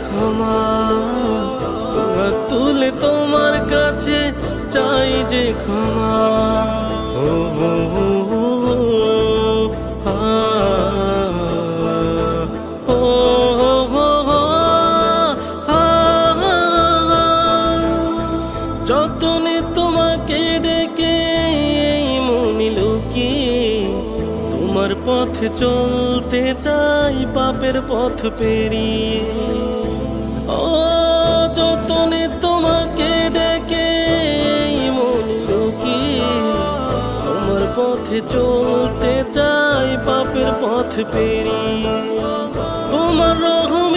ক্ষমা, তোমার তুলে তোমার কাছে চাই যে ক্ষমা। ও হো হো হো, হা, ও হো হো হো, হা, যতনে তোমাকে ডেকে এই মনে লুকিয়ে তোমার পথে চলতে চাই পাপের পথ পেরিয়ে। ও যতনে তোমাকে ডেকে এই মনে লুকিয়ে তোমার পথে চলতে চাই পাপের পথ পেরিয়ে। তোমার রহম